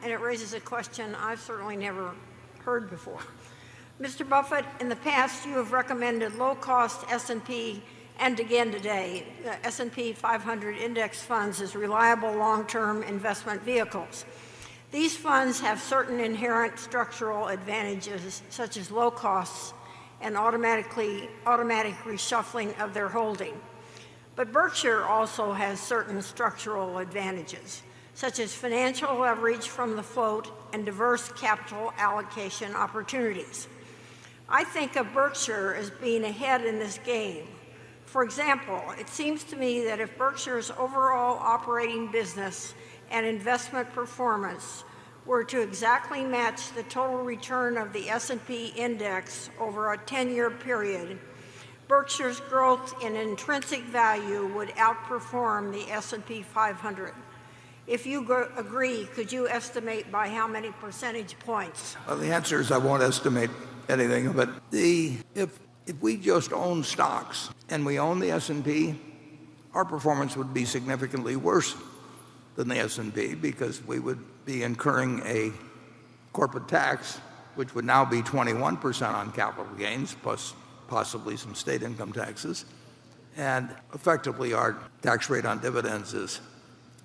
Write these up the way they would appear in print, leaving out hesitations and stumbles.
and it raises a question I've certainly never heard before. Mr. Buffett, in the past you have recommended low-cost S&P, and again today, the S&P 500 index funds as reliable long-term investment vehicles. These funds have certain inherent structural advantages, such as low costs and automatic reshuffling of their holding. But Berkshire also has certain structural advantages, such as financial leverage from the float and diverse capital allocation opportunities. I think of Berkshire as being ahead in this game. For example, it seems to me that if Berkshire's overall operating business and investment performance were to exactly match the total return of the S&P index over a 10-year period, Berkshire's growth in intrinsic value would outperform the S&P 500. If you agree, could you estimate by how many percentage points? Well, the answer is I won't estimate anything, but if we just own stocks and we own the S&P, our performance would be significantly worse than the S&P because we would be incurring a corporate tax, which would now be 21% on capital gains, plus possibly some state income taxes. And effectively, our tax rate on dividends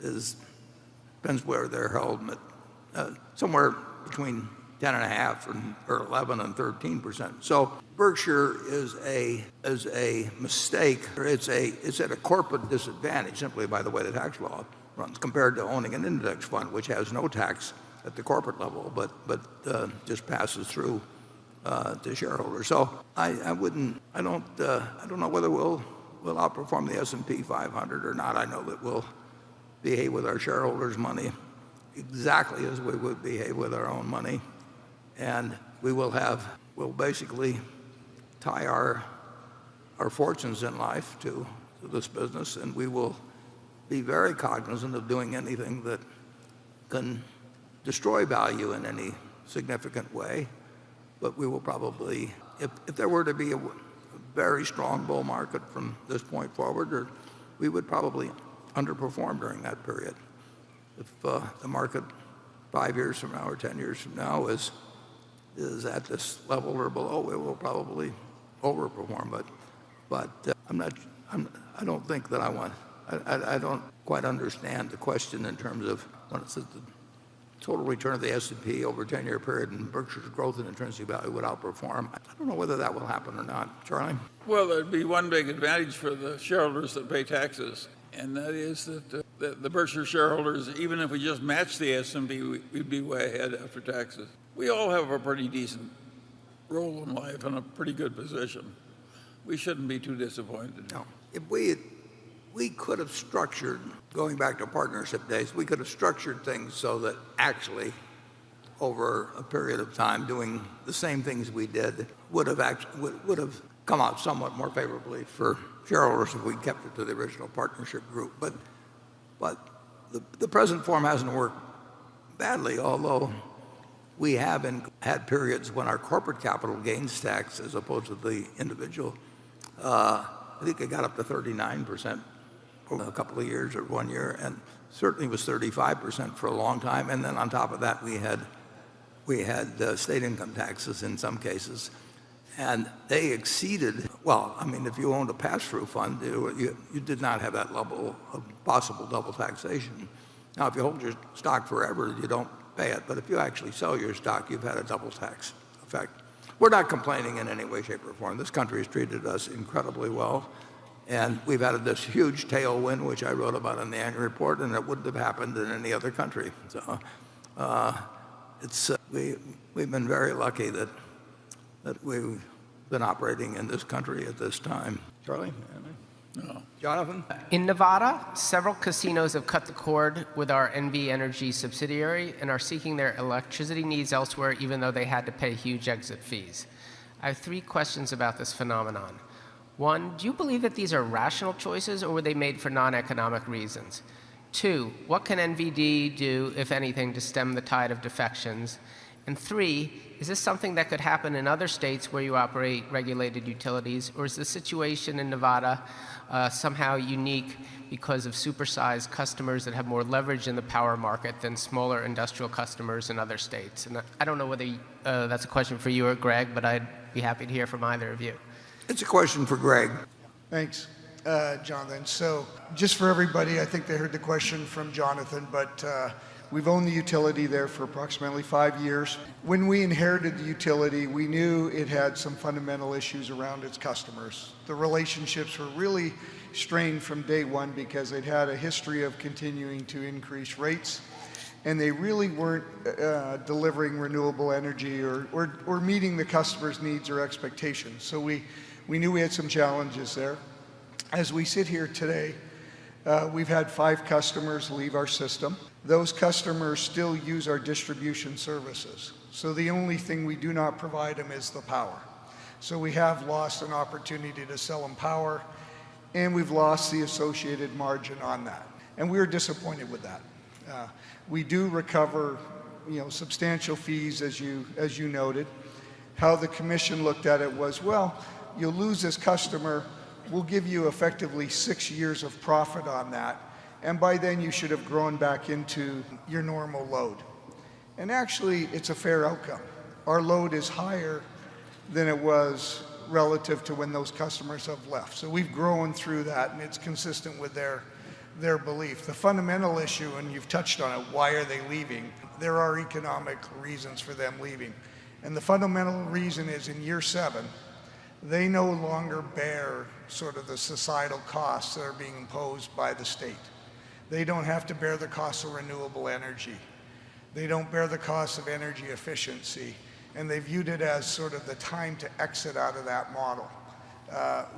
depends where they're held, but somewhere between 10.5% or 11% and 13%. So Berkshire is a mistake. It's at a corporate disadvantage simply by the way the tax law runs compared to owning an index fund, which has no tax at the corporate level, but just passes through to shareholders. So I don't know whether we'll outperform the S&P 500 or not. I know that we'll behave with our shareholders' money exactly as we would behave with our own money, and we'll basically tie our fortunes in life to this business, and we will be very cognizant of doing anything that can destroy value in any significant way. But we will probably, if there were to be a very strong bull market from this point forward, we would probably underperform during that period. If the market 5 years from now or 10 years from now is at this level or below, we will probably overperform. But I don't think that I don't quite understand the question in terms of when it says the total return of the S&P over a 10-year period and Berkshire's growth in intrinsic value would outperform. I don't know whether that will happen or not. Charlie? Well, there'd be one big advantage for the shareholders that pay taxes, and that is that the Berkshire shareholders, even if we just match the S&P, we'd be way ahead after taxes. We all have a pretty decent role in life and a pretty good position. We shouldn't be too disappointed. No. If we could have structured, going back to partnership days, we could have structured things so that actually over a period of time doing the same things we did would have come out somewhat more favorably for shareholders if we kept it to the original partnership group. But the present form hasn't worked badly, although we have had periods when our corporate capital gains tax as opposed to the individual, I think it got up to 39% over a couple of years or 1 year, and certainly was 35% for a long time. And then on top of that, we had state income taxes in some cases, and they exceeded. Well, I mean, if you owned a pass-through fund, you did not have that level of possible double taxation. Now, if you hold your stock forever, you don't pay it, but if you actually sell your stock, you've had a double tax effect. We're not complaining in any way, shape, or form. This country has treated us incredibly well. And we've had this huge tailwind, which I wrote about in the annual report, and it wouldn't have happened in any other country. So we've been very lucky that we've been operating in this country at this time. Charlie? No. Jonathan? In Nevada, several casinos have cut the cord with our NV Energy subsidiary and are seeking their electricity needs elsewhere, even though they had to pay huge exit fees. I have 3 questions about this phenomenon. 1, do you believe that these are rational choices, or were they made for non-economic reasons? 2, what can NVD do, if anything, to stem the tide of defections? And 3, is this something that could happen in other states where you operate regulated utilities, or is the situation in Nevada somehow unique because of supersized customers that have more leverage in the power market than smaller industrial customers in other states? And I don't know whether that's a question for you or Greg, but I'd be happy to hear from either of you. It's a question for Greg. Thanks, Jonathan. So just for everybody, I think they heard the question from Jonathan, but we've owned the utility there for approximately 5 years. When we inherited the utility, we knew it had some fundamental issues around its customers. The relationships were really strained from day one because they'd had a history of continuing to increase rates, and they really weren't delivering renewable energy or meeting the customer's needs or expectations. So we knew we had some challenges there. As we sit here today, we've had 5 customers leave our system. Those customers still use our distribution services. So the only thing we do not provide them is the power. So we have lost an opportunity to sell them power, and we've lost the associated margin on that. And we were disappointed with that. We do recover, substantial fees, as you noted. How the commission looked at it was, well, you'll lose this customer. We'll give you effectively 6 years of profit on that. And by then you should have grown back into your normal load. And actually, it's a fair outcome. Our load is higher than it was relative to when those customers have left. So we've grown through that, and it's consistent with their belief. The fundamental issue, and you've touched on it, why are they leaving? There are economic reasons for them leaving. And the fundamental reason is in year 7, they no longer bear sort of the societal costs that are being imposed by the state. They don't have to bear the costs of renewable energy. They don't bear the costs of energy efficiency. And they viewed it as sort of the time to exit out of that model.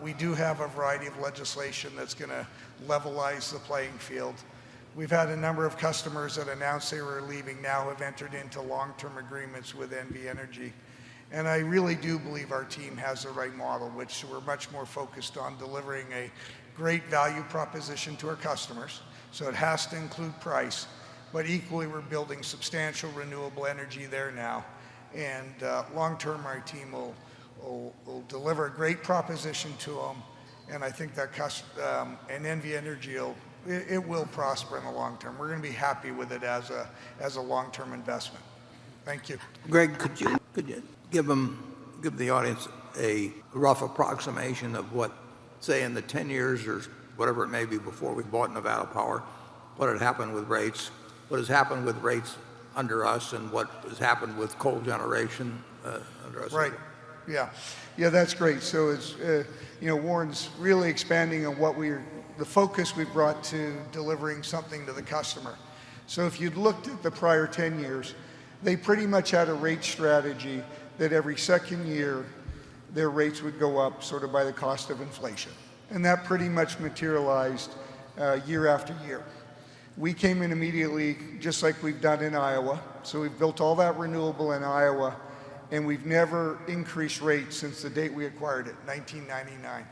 We do have a variety of legislation that's going to levelize the playing field. We've had a number of customers that announced they were leaving now have entered into long-term agreements with NV Energy. And I really do believe our team has the right model, which we're much more focused on delivering a great value proposition to our customers. So it has to include price, but equally we're building substantial renewable energy there now. And long-term, our team will deliver a great proposition to them. And I think that and NV Energy will prosper in the long term. We're going to be happy with it as a long-term investment. Thank you. Greg, could you give the audience a rough approximation of what, say, in the 10 years or whatever it may be before we bought Nevada Power, what had happened with rates, what has happened with rates under us, and what has happened with coal generation under us? Right. Yeah, that's great. So it's Warren's really expanding on the focus we brought to delivering something to the customer. So if you'd looked at the prior 10 years, they pretty much had a rate strategy that every second year their rates would go up sort of by the cost of inflation. And that pretty much materialized year after year. We came in immediately, just like we've done in Iowa. So we've built all that renewable in Iowa, and we've never increased rates since the date we acquired it, 1999.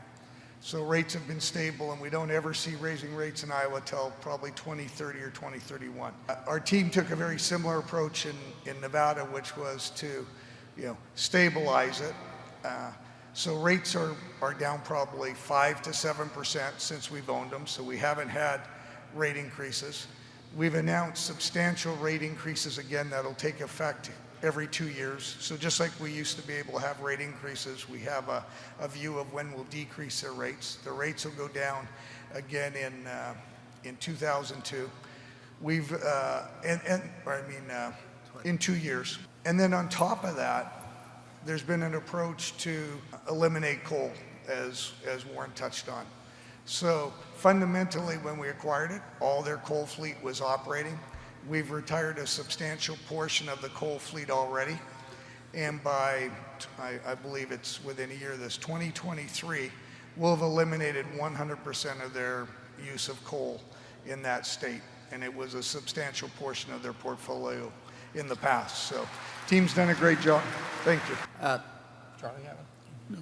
So rates have been stable, and we don't ever see raising rates in Iowa till probably 2030 or 2031. Our team took a very similar approach in Nevada, which was to stabilize it. So rates are down probably 5 to 7% since we've owned them, so we haven't had rate increases. We've announced substantial rate increases again that'll take effect every 2 years. So just like we used to be able to have rate increases, we have a view of when we'll decrease their rates. The rates will go down again in 2002. In 2 years. And then on top of that, there's been an approach to eliminate coal, as Warren touched on. So fundamentally, when we acquired it, all their coal fleet was operating. We've retired a substantial portion of the coal fleet already. And by, I believe it's within a year, this 2023, we'll have eliminated 100% of their use of coal in that state. And it was a substantial portion of their portfolio in the past. So team's done a great job. Thank you. Charlie, have it? No.